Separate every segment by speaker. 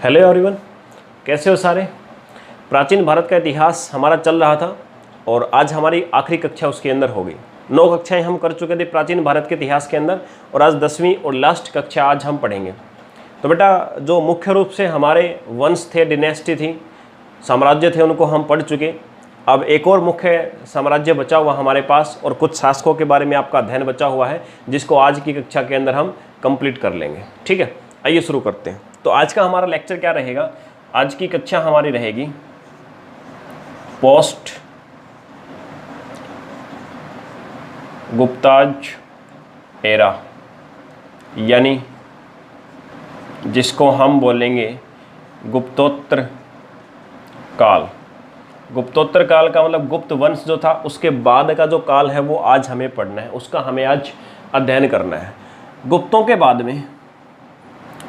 Speaker 1: Hello everyone, कैसे हो सारे। प्राचीन भारत का इतिहास हमारा चल रहा था और आज हमारी आखिरी कक्षा उसके अंदर होगी। 9 कक्षाएं हम कर चुके थे प्राचीन भारत के इतिहास के अंदर और आज 10वीं और लास्ट कक्षा आज हम पढ़ेंगे। तो बेटा, जो मुख्य रूप से हमारे वंश थे, डिनेस्टी थी, साम्राज्य थे, उनको हम पढ़ चुके। अब एक और मुख्य साम्राज्य बचा हुआ हमारे पास और कुछ शासकों के बारे में आपका अध्ययन बचा हुआ है, जिसको आज की कक्षा के अंदर हम कंप्लीट कर लेंगे। ठीक है, आइए शुरू करते हैं। तो आज का हमारा लेक्चर क्या रहेगा? आज की कक्षा हमारी रहेगी पोस्ट गुप्ताज एरा, यानी जिसको हम बोलेंगे गुप्तोत्तर काल। गुप्तोत्तर काल का मतलब गुप्त वंश जो था उसके बाद का जो काल है वो आज हमें पढ़ना है, उसका हमें आज अध्ययन करना है। गुप्तों के बाद में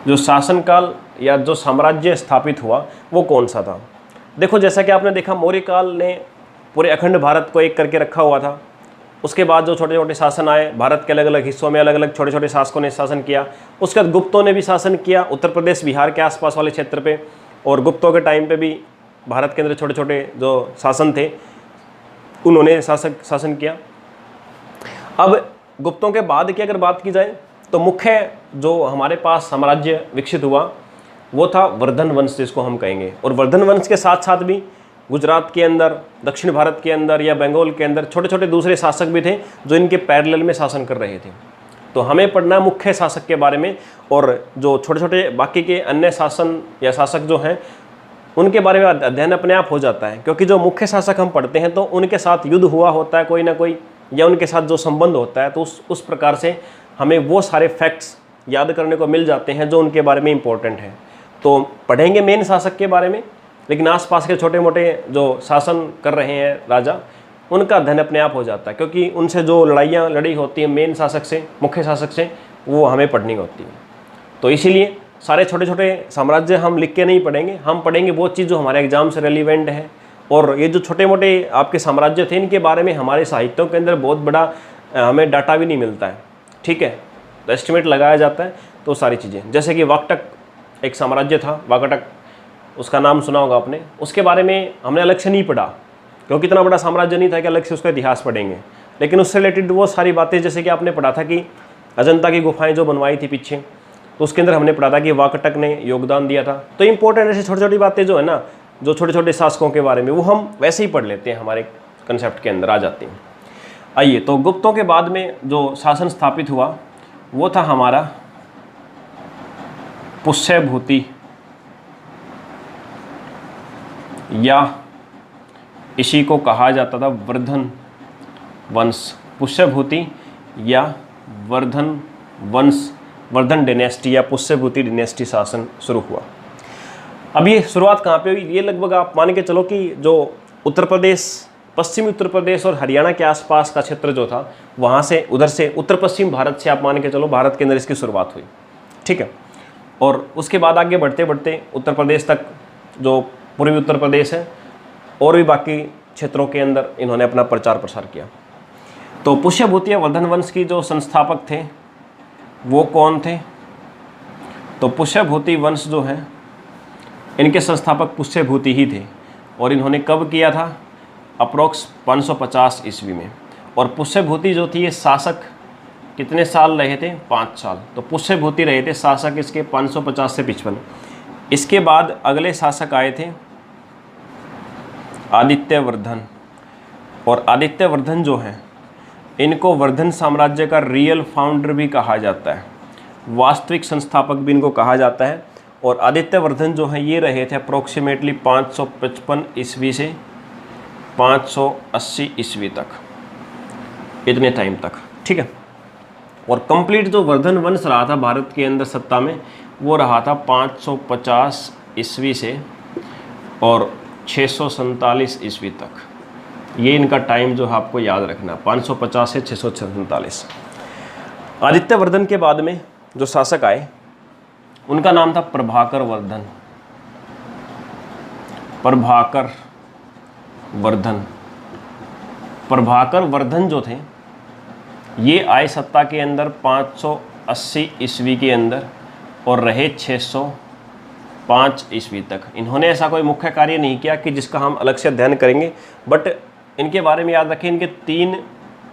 Speaker 1: जो शासनकाल या जो साम्राज्य स्थापित हुआ वो कौन सा था? देखो, जैसा कि आपने देखा, मौर्य काल ने पूरे अखंड भारत को एक करके रखा हुआ था। उसके बाद जो छोटे छोटे शासन आए, भारत के अलग अलग हिस्सों में अलग अलग छोटे छोटे शासकों ने शासन किया। उसके बाद गुप्तों ने भी शासन किया उत्तर प्रदेश बिहार के आसपास वाले क्षेत्र पे, और गुप्तों के टाइम पे भी भारत के अंदर छोटे छोटे जो शासन थे उन्होंने शासन किया। अब गुप्तों के बाद की अगर बात की जाए तो मुख्य जो हमारे पास साम्राज्य विकसित हुआ वो था वर्धन वंश, जिसको हम कहेंगे। और वर्धन वंश के साथ साथ भी गुजरात के अंदर, दक्षिण भारत के अंदर या बंगाल के अंदर छोटे छोटे दूसरे शासक भी थे जो इनके पैरेलल में शासन कर रहे थे। तो हमें पढ़ना मुख्य शासक के बारे में, और जो छोटे छोटे बाकी के अन्य शासन या शासक जो हैं उनके बारे में अध्ययन अपने आप हो जाता है, क्योंकि जो मुख्य शासक हम पढ़ते हैं तो उनके साथ युद्ध हुआ होता है कोई ना कोई, या उनके साथ जो संबंध होता है, तो उस प्रकार से हमें वो सारे फैक्ट्स याद करने को मिल जाते हैं जो उनके बारे में इम्पोर्टेंट है। तो पढ़ेंगे मेन शासक के बारे में, लेकिन आसपास के छोटे मोटे जो शासन कर रहे हैं राजा, उनका अध्ययन अपने आप हो जाता है, क्योंकि उनसे जो लड़ाइयाँ लड़ी होती हैं मेन शासक से, मुख्य शासक से, वो हमें पढ़नी होती है। तो इसीलिए सारे छोटे छोटे साम्राज्य हम लिख के नहीं पढ़ेंगे, हम पढ़ेंगे वो चीज़ जो हमारे एग्जाम से रेलिवेंट है। और ये जो छोटे मोटे आपके साम्राज्य थे, इनके बारे में हमारे साहित्यों के अंदर बहुत बड़ा हमें डाटा भी नहीं मिलता है। ठीक है, तो एस्टिमेट लगाया जाता है। तो सारी चीज़ें, जैसे कि वाकटक एक साम्राज्य था, वाकटक, उसका नाम सुना होगा आपने। उसके बारे में हमने अलग से नहीं पढ़ा, क्योंकि इतना बड़ा साम्राज्य नहीं था कि अलग से उसका इतिहास पढ़ेंगे। लेकिन उससे रिलेटेड वो सारी बातें, जैसे कि आपने पढ़ा था कि अजंता की गुफाएं जो बनवाई थी पीछे, तो उसके अंदर हमने पढ़ा था कि वाकटक ने योगदान दिया था। तो इंपॉर्टेंट ऐसी छोटी छोटी बातें जो है ना, जो छोटे छोटे शासकों के बारे में, वो हम वैसे ही पढ़ लेते हैं, हमारे कंसेप्ट के अंदर आ जाती हैं। आइए, तो गुप्तों के बाद में जो शासन स्थापित हुआ वो था हमारा पुष्यभूति, या इसी को कहा जाता था वर्धन वंश। पुष्यभूति या वर्धन वंश, वर्धन डिनेस्टी या पुष्यभूति डिनेस्टी शासन शुरू हुआ। अब ये शुरुआत कहाँ पे हुई? ये लगभग आप मान के चलो कि जो उत्तर प्रदेश, पश्चिमी उत्तर प्रदेश और हरियाणा के आसपास का क्षेत्र जो था, वहाँ से, उधर से, उत्तर पश्चिम भारत से आप मान के चलो भारत के अंदर इसकी शुरुआत हुई। ठीक है, और उसके बाद आगे बढ़ते बढ़ते उत्तर प्रदेश तक, जो पूर्वी उत्तर प्रदेश है, और भी बाकी क्षेत्रों के अंदर इन्होंने अपना प्रचार प्रसार किया। तो पुष्यभूति या वर्धन वंश की जो संस्थापक थे वो कौन थे? तो पुष्यभूति वंश जो है, इनके संस्थापक पुष्यभूति ही थे। और इन्होंने कब किया था? अप्रोक्स 550 ईस्वी में। और पुष्यभूति जो थी, ये शासक कितने साल रहे थे? 5 साल। तो पुष्यभूति रहे थे शासक इसके 550 से 55। इसके बाद अगले शासक आए थे आदित्यवर्धन। और आदित्यवर्धन जो हैं, इनको वर्धन साम्राज्य का रियल फाउंडर भी कहा जाता है, वास्तविक संस्थापक भी इनको कहा जाता है। और आदित्यवर्धन जो हैं, ये रहे थे अप्रोक्सीमेटली 555 ईस्वी से 580 ईस्वी तक, इतने टाइम तक। ठीक है, और कंप्लीट जो वर्धन वंश रहा था भारत के अंदर सत्ता में, वो रहा था 550 ईस्वी से और 647 ईस्वी तक। ये इनका टाइम जो है आपको याद रखना, 550 से 647। आदित्यवर्धन के बाद में जो शासक आए उनका नाम था प्रभाकर वर्धन। प्रभाकर वर्धन। प्रभाकर वर्धन जो थे, ये आए सत्ता के अंदर 580 ईस्वी के अंदर और रहे 5 ईस्वी तक। इन्होंने ऐसा कोई मुख्य कार्य नहीं किया कि जिसका हम अलग से अध्ययन करेंगे, बट इनके बारे में याद रखें, इनके 3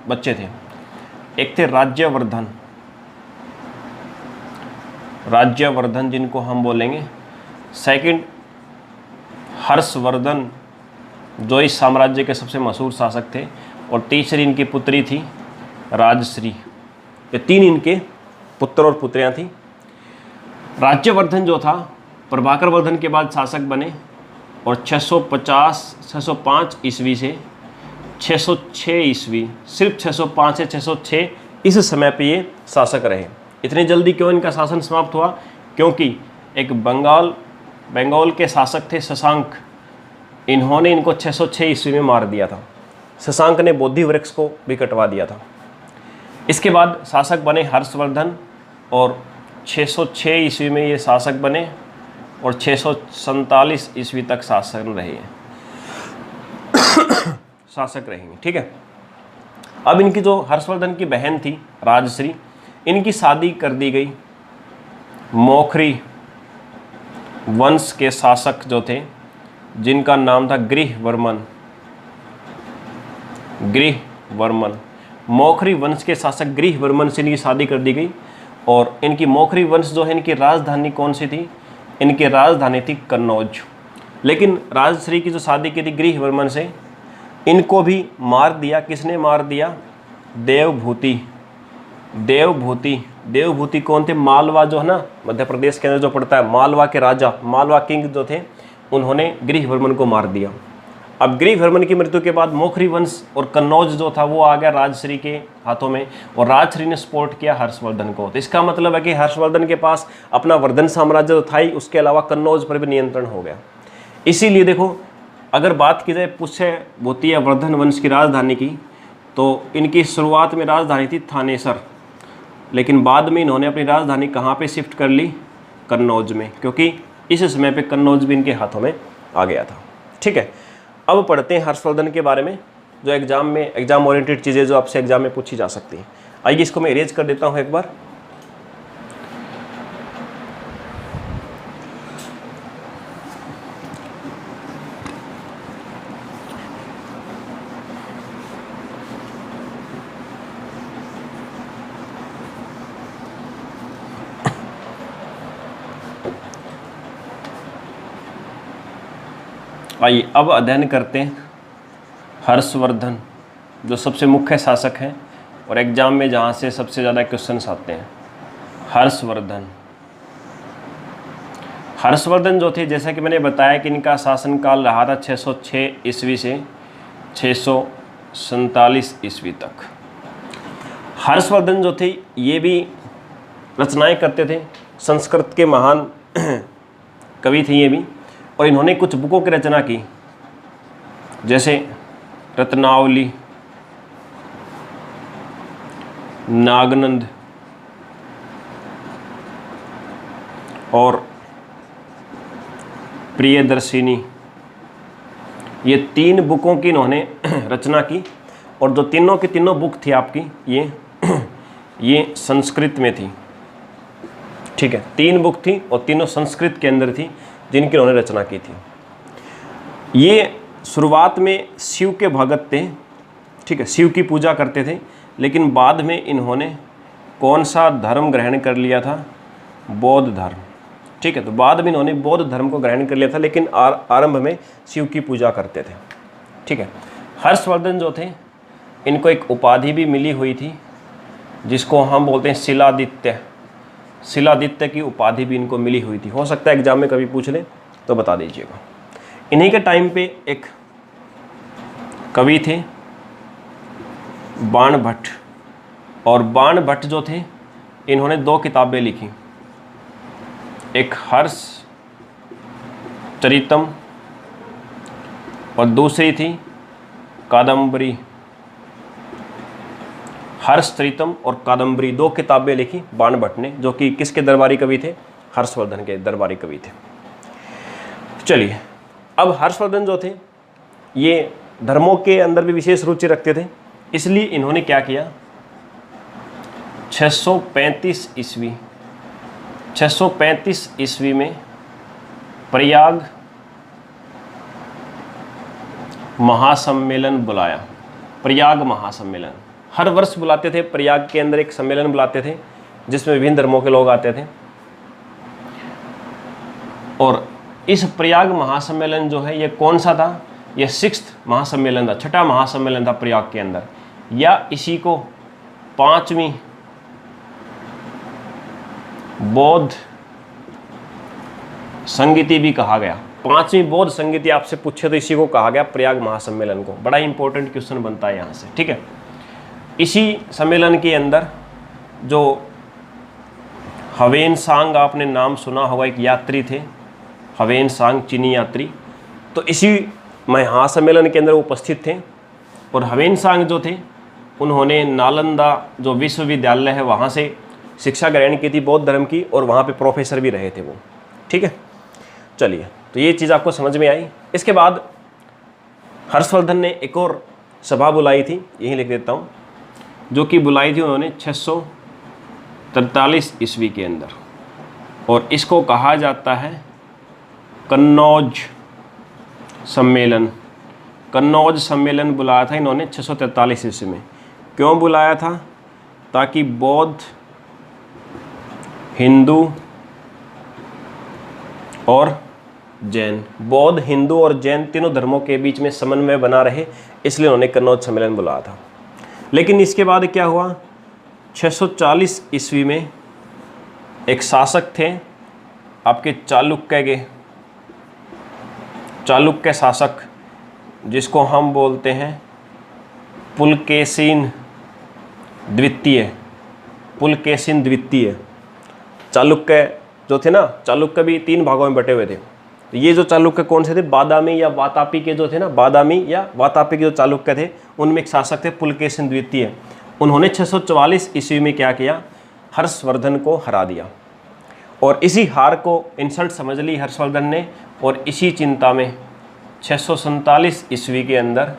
Speaker 1: बच्चे थे। एक थे राज्यवर्धन जिनको हम बोलेंगे, सेकंड हर्षवर्धन जो इस साम्राज्य के सबसे मशहूर शासक थे, और तीसरी इनकी पुत्री थी राजश्री। ये 3 इनके पुत्र और पुत्रियां थी। राज्यवर्धन जो था प्रभाकर वर्धन के बाद शासक बने, और 605 ईस्वी से 606 ईस्वी, सिर्फ 605 से 606 इस समय पे ये शासक रहे। इतनी जल्दी क्यों इनका शासन समाप्त हुआ? क्योंकि एक बंगाल के शासक थे शशांक, इन्होंने इनको 606 ईस्वी में मार दिया था। शशांक ने बोधि वृक्ष को भी कटवा दिया था। इसके बाद शासक बने हर्षवर्धन, और 606 ईस्वी में ये शासक बने, और 647 ईस्वी तक शासक रहेंगे। ठीक है। अब इनकी जो हर्षवर्धन की बहन थी राजश्री, इनकी शादी कर दी गई मौखरी वंश के शासक जो थे, जिनका नाम था गृहवर्मन। मौखरी वंश के शासक गृहवर्मन से इनकी शादी कर दी गई। और इनकी मौखरी वंश जो है, इनकी राजधानी कौन सी थी? इनकी राजधानी थी कन्नौज। लेकिन राजश्री की जो शादी की थी गृहवर्मन से, इनको भी मार दिया। किसने मार दिया? देवभूति कौन थे? मालवा जो है ना, मध्य प्रदेश के अंदर जो पड़ता है, मालवा के राजा, मालवा किंग जो थे, उन्होंने गृहवर्मन को मार दिया। अब गृहवर्मन की मृत्यु के बाद मौखरी वंश और कन्नौज जो था वो आ गया राजश्री के हाथों में, और राजश्री ने सपोर्ट किया हर्षवर्धन को। तो इसका मतलब है कि हर्षवर्धन के पास अपना वर्धन साम्राज्य तो था ही, उसके अलावा कन्नौज पर भी नियंत्रण हो गया। इसीलिए देखो, अगर बात की जाए पुष्यभूति या वर्धन वंश की राजधानी की, तो इनकी शुरुआत में राजधानी थी थानेसर, लेकिन बाद में इन्होंने अपनी राजधानी कहाँ पे शिफ्ट कर ली? कन्नौज में, क्योंकि इस समय पे कन्नौज भी इनके हाथों में आ गया था। ठीक है। अब पढ़ते हैं हर्षवर्धन के बारे में, जो एग्जाम ओरिएंटेड चीज़ें जो आपसे एग्जाम में पूछी जा सकती हैं। आइए इसको मैं इरेज कर देता हूँ एक बार। आइए अब अध्ययन करते हैं हर्षवर्धन, जो सबसे मुख्य शासक हैं और एग्जाम में जहाँ से सबसे ज़्यादा क्वेश्चंस आते हैं। हर्षवर्धन जो थे, जैसा कि मैंने बताया कि इनका शासनकाल रहा था 606 ईस्वी से 647 ईस्वी तक। हर्षवर्धन जो थे ये भी रचनाएं करते थे, संस्कृत के महान कवि थे ये भी, और इन्होंने कुछ बुकों की रचना की, जैसे रत्नावली, नागनंद और प्रियदर्शिनी। ये 3 बुकों की इन्होंने रचना की, और जो तीनों की तीनों बुक थी आपकी ये संस्कृत में थी। ठीक है, 3 बुक थी और तीनों संस्कृत के अंदर थी, जिनकी उन्होंने रचना की थी। ये शुरुआत में शिव के भगत थे। ठीक है, शिव की पूजा करते थे, लेकिन बाद में इन्होंने कौन सा धर्म ग्रहण कर लिया था? बौद्ध धर्म। ठीक है, तो बाद में इन्होंने बौद्ध धर्म को ग्रहण कर लिया था, लेकिन आरंभ में शिव की पूजा करते थे। ठीक है। हर्षवर्धन जो थे, इनको एक उपाधि भी मिली हुई थी, जिसको हम बोलते हैं शिलादित्य की उपाधि भी इनको मिली हुई थी। हो सकता है एग्जाम में कभी पूछ लें तो बता दीजिएगा। इन्हीं के टाइम पे एक कवि थे बाणभट्ट, और बाणभट्ट जो थे इन्होंने 2 किताबें लिखी, एक हर्ष चरितम और दूसरी थी कादम्बरी। हर्षचरितम और कादम्बरी 2 किताबें लिखी बाणभट्ट ने, जो कि किसके दरबारी कवि थे? हर्षवर्धन के दरबारी कवि थे। चलिए, अब हर्षवर्धन जो थे ये धर्मों के अंदर भी विशेष रुचि रखते थे, इसलिए इन्होंने क्या किया? 635 ईस्वी में प्रयाग महासम्मेलन बुलाया। प्रयाग महासम्मेलन हर वर्ष बुलाते थे, प्रयाग के अंदर एक सम्मेलन बुलाते थे जिसमें विभिन्न धर्मों के लोग आते थे। और इस प्रयाग महासम्मेलन जो है ये कौन सा था? ये 6th महासम्मेलन था, 6ठा महासम्मेलन था प्रयाग के अंदर, या इसी को 5वीं बौद्ध संगीति भी कहा गया। 5वीं बौद्ध संगीति आपसे पूछे तो इसी को कहा गया, प्रयाग महासम्मेलन को। बड़ा इंपॉर्टेंट क्वेश्चन बनता है यहाँ से, ठीक है। इसी सम्मेलन के अंदर जो हवेन सांग, आपने नाम सुना होगा, एक यात्री थे हवेन सांग, चीनी यात्री, तो इसी महासम्मेलन के अंदर उपस्थित थे। और हवेन सांग जो थे उन्होंने नालंदा जो विश्वविद्यालय है वहाँ से शिक्षा ग्रहण की थी बौद्ध धर्म की, और वहाँ पे प्रोफेसर भी रहे थे वो, ठीक है। चलिए, तो ये चीज़ आपको समझ में आई। इसके बाद हर्षवर्धन ने एक और सभा बुलाई थी, यही लिख देता हूँ, जो कि बुलाई थी उन्होंने 643 ईस्वी के अंदर, और इसको कहा जाता है कन्नौज सम्मेलन। कन्नौज सम्मेलन बुलाया था इन्होंने 643 ईस्वी में। क्यों बुलाया था? ताकि बौद्ध, हिंदू और जैन, बौद्ध, हिंदू और जैन तीनों धर्मों के बीच में समन्वय बना रहे, इसलिए उन्होंने कन्नौज सम्मेलन बुलाया था। लेकिन इसके बाद क्या हुआ? 640 ईस्वी में एक शासक थे आपके चालुक्य शासक, जिसको हम बोलते हैं पुलकेशिन द्वितीय। चालुक्य जो थे ना, चालुक्य भी 3 भागों में बटे हुए थे। तो ये जो चालुक्य कौन से थे? बादामी या वातापी के जो थे ना, बादामी या वातापी के जो चालुक्य थे, उनमें एक शासक थे पुलकेशिन द्वितीय। उन्होंने 644 ईस्वी में क्या किया? हर्षवर्धन को हरा दिया, और इसी हार को इंसल्ट समझ ली हर्षवर्धन ने, और इसी चिंता में 647 ईस्वी के अंदर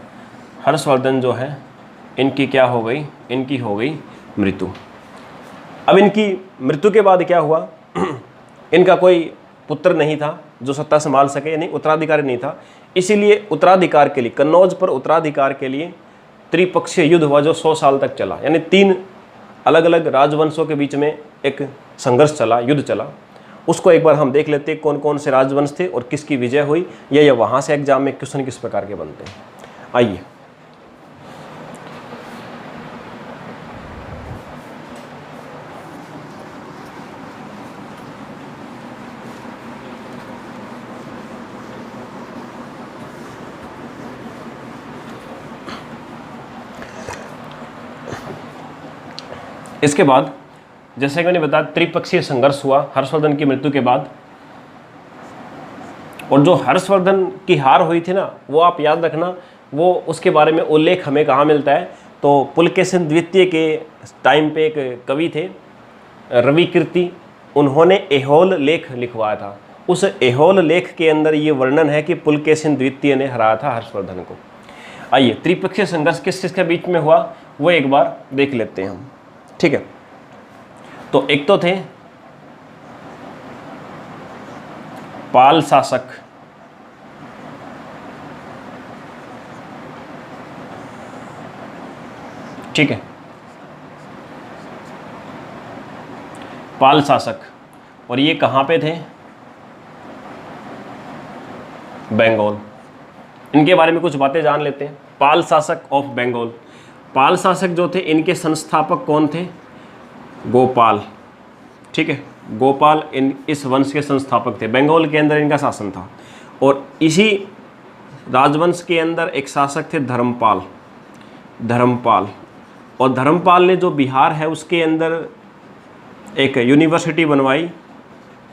Speaker 1: हर्षवर्धन जो है इनकी क्या हो गई? इनकी हो गई मृत्यु। अब इनकी मृत्यु के बाद क्या हुआ? इनका कोई पुत्र नहीं था जो सत्ता संभाल सके, यानी उत्तराधिकारी नहीं था। इसीलिए उत्तराधिकार के लिए, कन्नौज पर उत्तराधिकार के लिए त्रिपक्षीय युद्ध हुआ जो 100 साल तक चला, यानी 3 अलग अलग राजवंशों के बीच में एक संघर्ष चला, युद्ध चला। उसको एक बार हम देख लेते हैं कौन कौन से राजवंश थे और किसकी विजय हुई, या वहाँ से एग्जाम में क्वेश्चन किस प्रकार के बनते हैं। आइए, इसके बाद जैसे कि मैंने बताया त्रिपक्षीय संघर्ष हुआ हर्षवर्धन की मृत्यु के बाद, और जो हर्षवर्धन की हार हुई थी ना, वो आप याद रखना, वो उसके बारे में उल्लेख हमें कहाँ मिलता है? तो पुलकेशिन द्वितीय के टाइम पे एक कवि थे रविकीर्ति, उन्होंने ऐहोल लेख लिखवाया था। उस ऐहोल लेख के अंदर ये वर्णन है कि पुलकेशिन द्वितीय ने हराया था हर्षवर्धन को। आइए, त्रिपक्षीय संघर्ष किस किस के बीच में हुआ वो एक बार देख लेते हैं हम, ठीक है। तो एक तो थे पाल शासक, ठीक है, पाल शासक, और ये कहाँ पे थे? बंगाल। इनके बारे में कुछ बातें जान लेते हैं। पाल शासक ऑफ बंगाल। पाल शासक जो थे, इनके संस्थापक कौन थे? गोपाल, ठीक है, गोपाल इस वंश के संस्थापक थे। बंगाल के अंदर इनका शासन था, और इसी राजवंश के अंदर एक शासक थे धर्मपाल। और धर्मपाल ने जो बिहार है उसके अंदर एक यूनिवर्सिटी बनवाई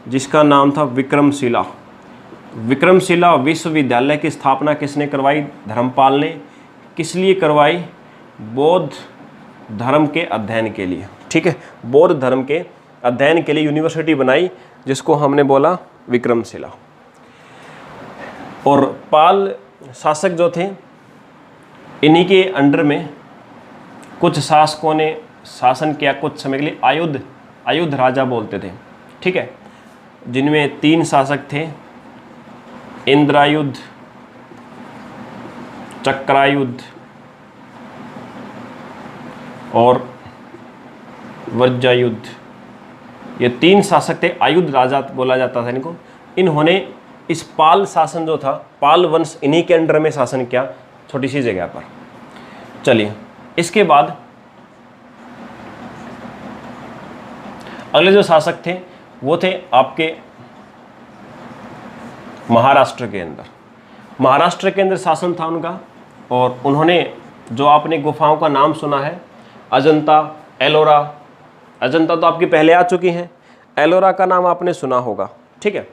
Speaker 1: जिसका नाम था विक्रमशिला। विक्रमशिला विश्वविद्यालय की स्थापना किसने करवाई? धर्मपाल ने। किस लिए करवाई? बौद्ध धर्म के अध्ययन के लिए, ठीक है, बौद्ध धर्म के अध्ययन के लिए यूनिवर्सिटी बनाई जिसको हमने बोला विक्रमशिला। और पाल शासक जो थे, इन्हीं के अंडर में कुछ शासकों ने शासन किया कुछ समय के लिए। आयुध राजा बोलते थे, ठीक है, जिनमें 3 शासक थे, इंद्रायुध, चक्रायुध और वज्रायुध, ये 3 शासक थे। आयुध राजा बोला जाता था इनको। इन्होंने इस पाल शासन जो था, पाल वंश, इन्हीं के अंडर में शासन किया, छोटी सी जगह पर। चलिए, इसके बाद अगले जो शासक थे वो थे आपके महाराष्ट्र के अंदर। महाराष्ट्र के अंदर शासन था उनका, और उन्होंने जो आपने गुफाओं का नाम सुना है, अजंता, एलोरा। अजंता तो आपकी पहले आ चुकी हैं, एलोरा का नाम आपने सुना होगा, ठीक है।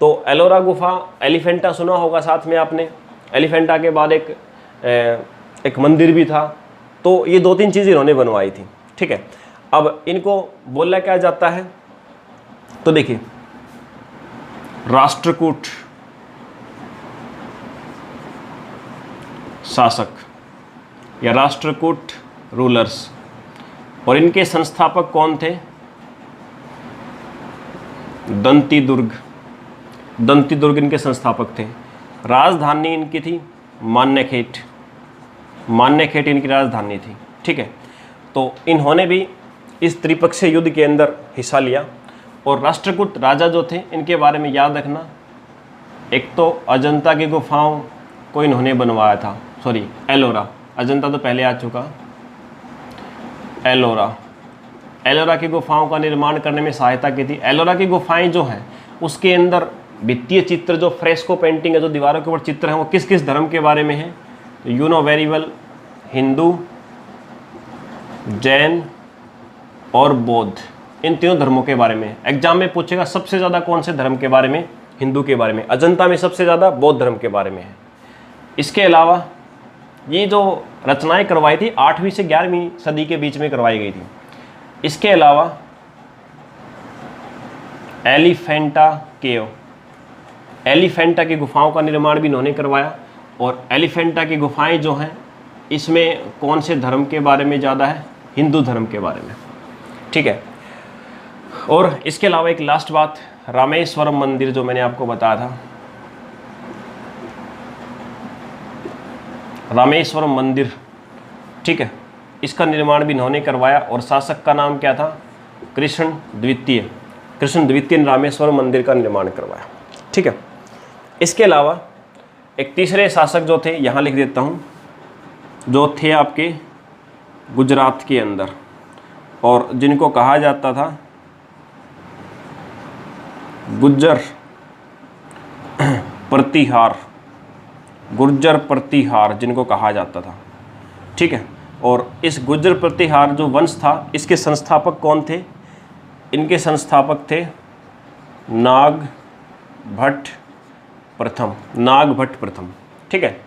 Speaker 1: तो एलोरा गुफा, एलिफेंटा सुना होगा साथ में आपने। एलिफेंटा के बाद एक मंदिर भी था। तो ये 2-3 चीज़ें इन्होंने बनवाई थी, ठीक है। अब इनको बोला क्या जाता है, तो देखिए, राष्ट्रकूट शासक या राष्ट्रकूट रूलर्स। और इनके संस्थापक कौन थे? दंती दुर्ग। दंती दुर्ग इनके संस्थापक थे। राजधानी इनकी थी मान्यखेट। मान्यखेट इनकी राजधानी थी, ठीक है। तो इन्होंने भी इस त्रिपक्षीय युद्ध के अंदर हिस्सा लिया। और राष्ट्रकूट राजा जो थे, इनके बारे में याद रखना, एक तो अजंता की गुफाओं को इन्होंने बनवाया था, सॉरी एलोरा, अजंता तो पहले आ चुका। एलोरा, एलोरा की गुफाओं का निर्माण करने में सहायता की थी। एलोरा की गुफाएं जो हैं उसके अंदर भित्तीय चित्र, जो फ्रेस्को पेंटिंग है, जो दीवारों के ऊपर चित्र हैं, वो किस किस धर्म के बारे में है? तो you know very well, Hindu, Jain और बौद्ध, इन तीनों धर्मों के बारे में। एग्जाम में पूछेगा सबसे ज़्यादा कौन से धर्म के बारे में? हिंदू के बारे में। अजंता में सबसे ज़्यादा बौद्ध धर्म के बारे में है। इसके अलावा ये जो रचनाएं करवाई थी 8वीं से 11वीं सदी के बीच में करवाई गई थी। इसके अलावा एलिफेंटा केव, एलिफेंटा की गुफाओं का निर्माण भी इन्होंने करवाया। और एलिफेंटा की गुफाएं जो हैं इसमें कौन से धर्म के बारे में ज़्यादा है? हिंदू धर्म के बारे में, ठीक है। और इसके अलावा एक लास्ट बात, रामेश्वरम मंदिर जो मैंने आपको बताया था, रामेश्वरम मंदिर, ठीक है, इसका निर्माण भी इन्होंने करवाया। और शासक का नाम क्या था? कृष्ण द्वितीय। कृष्ण द्वितीय ने रामेश्वरम मंदिर का निर्माण करवाया, ठीक है। इसके अलावा एक तीसरे शासक जो थे, यहाँ लिख देता हूँ, जो थे आपके गुजरात के अंदर, और जिनको कहा जाता था गुर्जर प्रतिहार, गुर्जर प्रतिहार जिनको कहा जाता था, ठीक है। और इस गुर्जर प्रतिहार जो वंश था, इसके संस्थापक कौन थे? इनके संस्थापक थे नाग भट्ट प्रथम, नाग भट्ट प्रथम, ठीक है।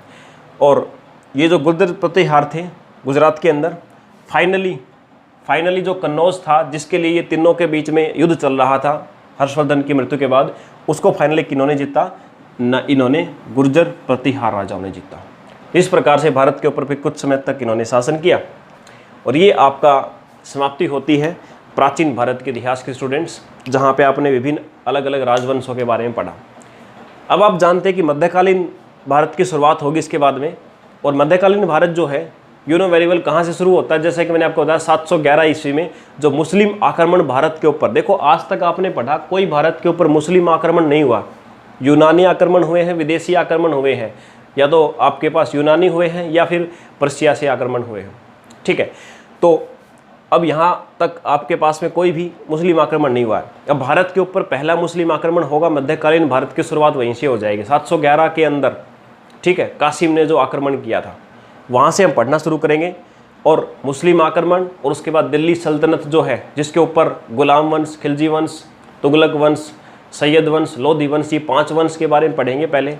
Speaker 1: और ये जो गुर्जर प्रतिहार थे गुजरात के अंदर, फाइनली जो कन्नौज था, जिसके लिए ये तीनों के बीच में युद्ध चल रहा था हर्षवर्धन की मृत्यु के बाद, उसको फाइनली किन्होंने जीता? न, इन्होंने गुर्जर प्रतिहार राजाओं ने जीता। इस प्रकार से भारत के ऊपर फिर कुछ समय तक इन्होंने शासन किया। और ये आपका समाप्ति होती है प्राचीन भारत के इतिहास के स्टूडेंट्स, जहाँ पे आपने विभिन्न अलग अलग राजवंशों के बारे में पढ़ा। अब आप जानते हैं कि मध्यकालीन भारत की शुरुआत होगी इसके बाद में। और मध्यकालीन भारत जो है, यू नो वेरी वेल, कहाँ से शुरू होता है? जैसे कि मैंने आपको बताया 711 ईस्वी में जो मुस्लिम आक्रमण भारत के ऊपर, देखो आज तक आपने पढ़ा कोई भारत के ऊपर मुस्लिम आक्रमण नहीं हुआ। यूनानी आक्रमण हुए हैं, विदेशी आक्रमण हुए हैं, या तो आपके पास यूनानी हुए हैं या फिर पर्शिया से आक्रमण हुए हैं, ठीक है। तो अब यहाँ तक आपके पास में कोई भी मुस्लिम आक्रमण नहीं हुआ है। अब भारत के ऊपर पहला मुस्लिम आक्रमण होगा, मध्यकालीन भारत की शुरुआत वहीं से हो जाएगी 711 के अंदर, ठीक है। कासिम ने जो आक्रमण किया था वहाँ से हम पढ़ना शुरू करेंगे। और मुस्लिम आक्रमण, और उसके बाद दिल्ली सल्तनत जो है, जिसके ऊपर गुलाम वंश, खिलजी वंश, तुगलक वंश, सैयद वंश, लोधी वंश, ये 5 वंश के बारे में पढ़ेंगे पहले।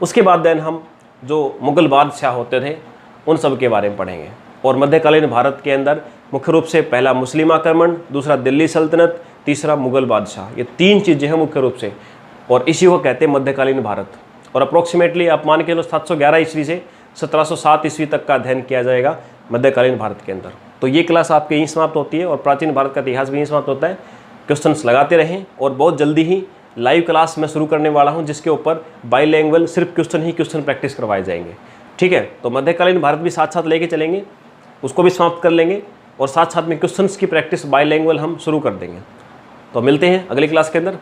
Speaker 1: उसके बाद देन हम जो मुग़ल बादशाह होते थे उन सब के बारे में पढ़ेंगे। और मध्यकालीन भारत के अंदर मुख्य रूप से पहला मुस्लिम आक्रमण, दूसरा दिल्ली सल्तनत, तीसरा मुग़ल बादशाह, ये 3 चीज़ें हैं मुख्य रूप से। और इसी को कहते हैं मध्यकालीन भारत। और अप्रोक्सीमेटली आप मान के लो 711 ईस्वी से 1707 ईस्वी तक का अध्ययन किया जाएगा मध्यकालीन भारत के अंदर। तो ये क्लास आपकी यहीं समाप्त होती है और प्राचीन भारत का इतिहास भी यहीं समाप्त होता है। क्वेश्चंस लगाते रहें और बहुत जल्दी ही लाइव क्लास मैं शुरू करने वाला हूं, जिसके ऊपर बाईलैंग्वेज सिर्फ क्वेश्चन ही क्वेश्चन प्रैक्टिस करवाए जाएंगे। ठीक है, तो मध्यकालीन भारत भी साथ साथ लेके चलेंगे, उसको भी समाप्त कर लेंगे और साथ साथ में क्वेश्चंस की प्रैक्टिस बाईलैंग्वेज हम शुरू कर देंगे। तो मिलते हैं अगली क्लास के अंदर।